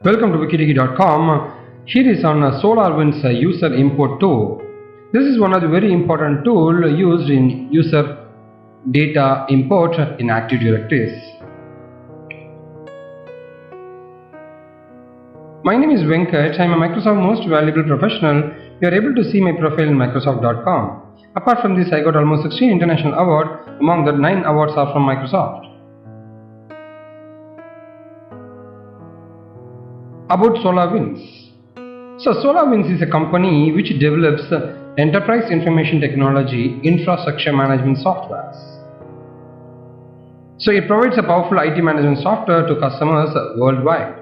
Welcome to wikidigi.com. Here is on solarWinds user import tool. This is one of the very important tools used in user data import in Active Directories. My name is Venkat. I am a Microsoft Most Valuable Professional. You are able to see my profile in Microsoft.com. Apart from this, I got almost 16 international awards. Among the 9 awards are from Microsoft. About solarWinds. So solarWinds is a company which develops enterprise information technology infrastructure management software. So it provides a powerful IT management software to customers worldwide.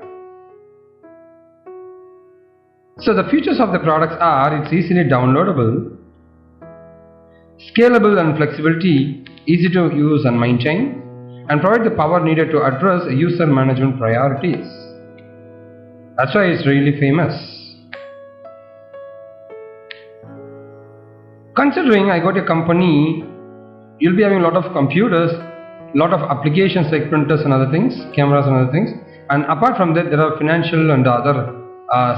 So the features of the products are: it's easily downloadable, scalable and flexibility, easy to use and maintain, and provide the power needed to address user management priorities. That's why it's really famous. Considering I got a company, you'll be having a lot of computers, lot of applications like printers and other things, cameras and other things, and apart from that there are financial and other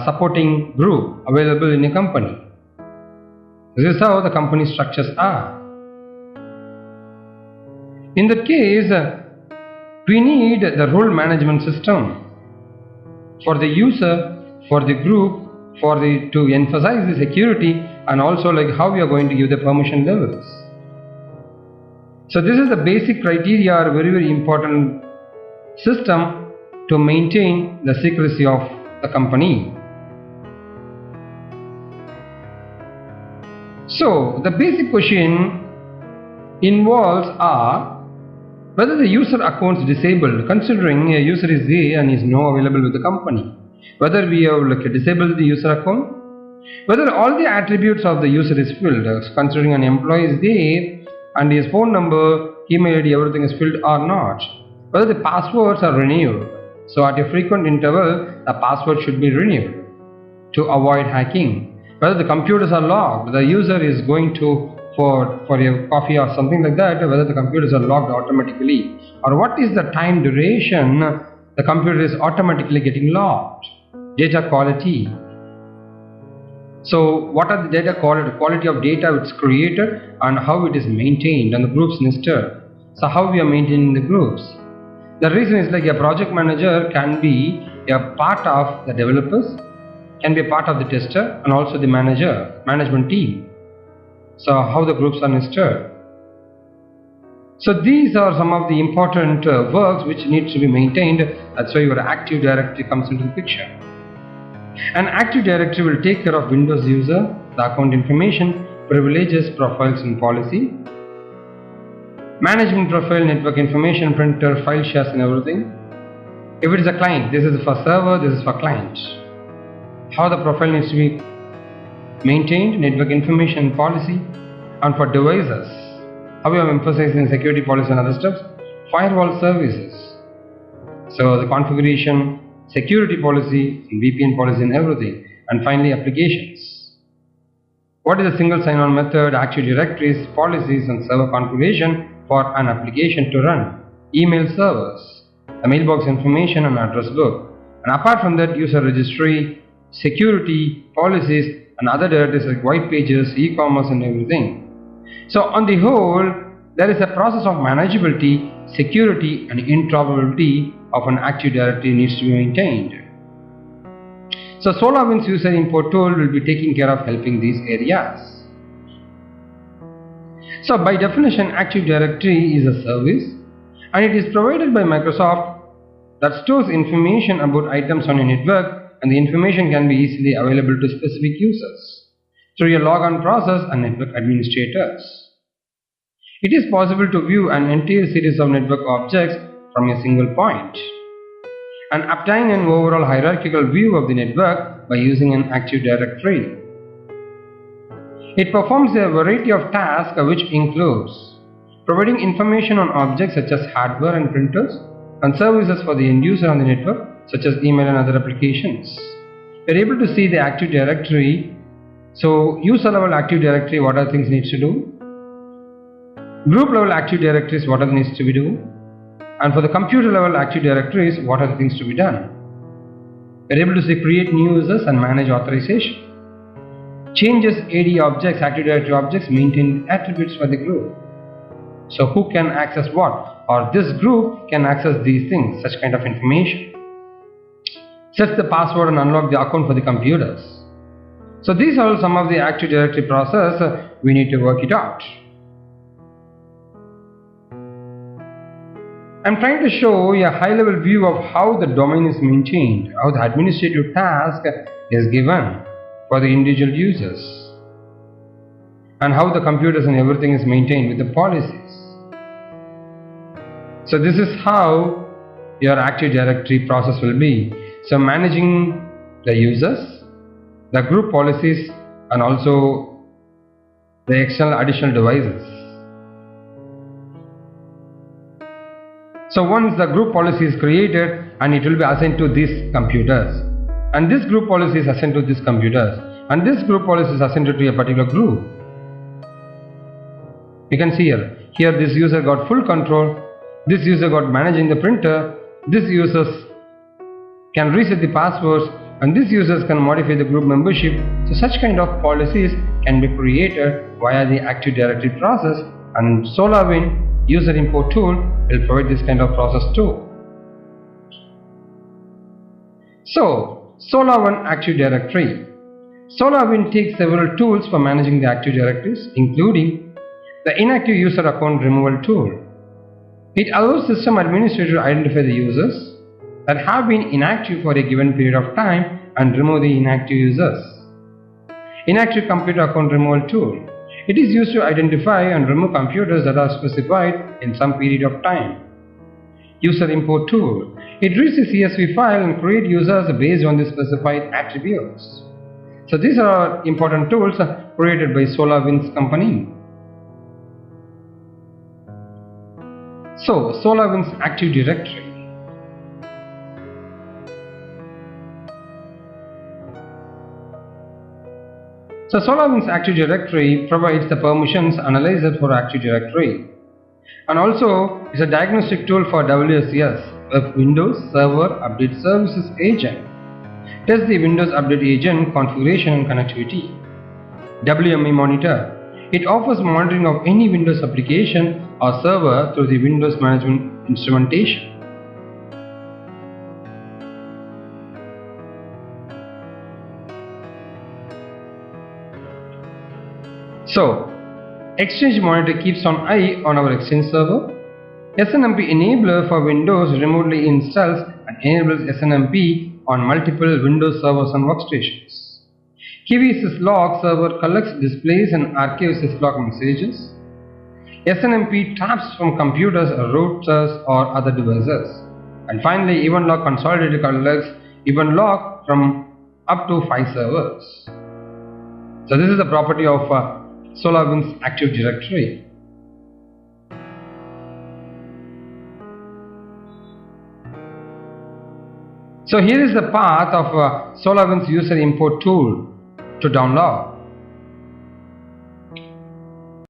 supporting group available in a company. This is how the company structures are. In that case, we need the role management system for the user, for the group, to emphasize the security, and also like how we are going to give the permission levels. So this is the basic criteria, very important system to maintain the secrecy of the company. So the basic question involves whether the user account is disabled, considering a user is there and is not available with the company. Whether we have disabled the user account, whether all the attributes of the user is filled, considering an employee is there and his phone number, email ID, everything is filled or not. Whether the passwords are renewed. So at a frequent interval, the password should be renewed to avoid hacking. Whether the computers are logged, the user is going to for a coffee or something like that, whether the computers are logged automatically, or what is the time duration the computer is automatically getting logged. Data quality. So what are the data quality of data which is created and how it is maintained, and the groups nested. So how we are maintaining the groups. The reason is like a project manager can be a part of the developers, can be a part of the tester, and also the management team. So how the groups are nested. So these are some of the important works which needs to be maintained. That's why your Active Directory comes into the picture. An Active Directory will take care of Windows user, the account information, privileges, profiles and policy, management profile, network information, printer, file shares and everything. If it is a client, this is for server, this is for client. How the profile needs to be maintained, network information policy, and for devices, how we are emphasizing security policy and other steps, firewall services, so the configuration, security policy, VPN policy and everything, and finally applications. What is a single sign-on method, Active Directories, policies and server configuration for an application to run, email servers, the mailbox information and address book, and apart from that user registry, security, policies, and other directories like white pages, e-commerce and everything. So on the whole, there is a process of manageability, security and interoperability of an Active Directory needs to be maintained. So solarWinds user import tool will be taking care of helping these areas. So by definition, Active Directory is a service and it is provided by Microsoft that stores information about items on a network, and the information can be easily available to specific users through a logon process and network administrators. It is possible to view an entire series of network objects from a single point and obtain an overall hierarchical view of the network by using an Active Directory. It performs a variety of tasks which includes providing information on objects such as hardware and printers, and services for the end user on the network such as email and other applications. We are able to see the Active Directory. So user level Active Directory, what are things needs to do? Group level Active Directories, what are needs to be do? And for the computer level Active Directories, what are the things to be done? We're able to say create new users and manage authorization. Changes AD objects, Active Directory objects, maintain attributes for the group. So who can access what? Or this group can access these things, such kind of information. Sets the password and unlock the account for the computers. So these are some of the Active Directory process. We need to work it out. I'm trying to show a high-level view of how the domain is maintained, how the administrative task is given for the individual users, and how the computers and everything is maintained with the policies. So this is how your Active Directory process will be. So managing the users, the group policies, and also the external additional devices. So once the group policy is created, and it will be assigned to these computers, and this group policy is assigned to these computers, and this group policy is assigned to a particular group. You can see here this user got full control, this user got managing the printer, this users can reset the passwords, and these users can modify the group membership. So such kind of policies can be created via the Active Directory process, and SolarWinds user import tool will provide this kind of process too. So SolarWinds Active Directory. SolarWinds takes several tools for managing the Active Directories, including the inactive user account removal tool. It allows system administrator to identify the users that have been inactive for a given period of time and remove the inactive users. Inactive computer account removal tool. It is used to identify and remove computers that are specified in some period of time. User import tool. It reads the CSV file and creates users based on the specified attributes. So these are important tools created by SolarWinds company. So SolarWinds Active Directory. So SolarWinds Active Directory provides the permissions analyzer for Active Directory, and also is a diagnostic tool for WSS, Web Windows Server Update Services Agent. Test the Windows Update Agent configuration and connectivity. WME Monitor. It offers monitoring of any Windows application or server through the Windows Management Instrumentation. So, Exchange Monitor keeps an eye on our Exchange server. SNMP Enabler for Windows remotely installs and enables SNMP on multiple Windows servers and workstations. KVSysLog server collects, displays and archives syslog messages. SNMP taps from computers, routers or other devices. And finally, EventLog Consolidated collects EventLog from up to 5 servers. So this is the property of SolarWinds Active Directory. So here is the path of SolarWinds user import tool to download.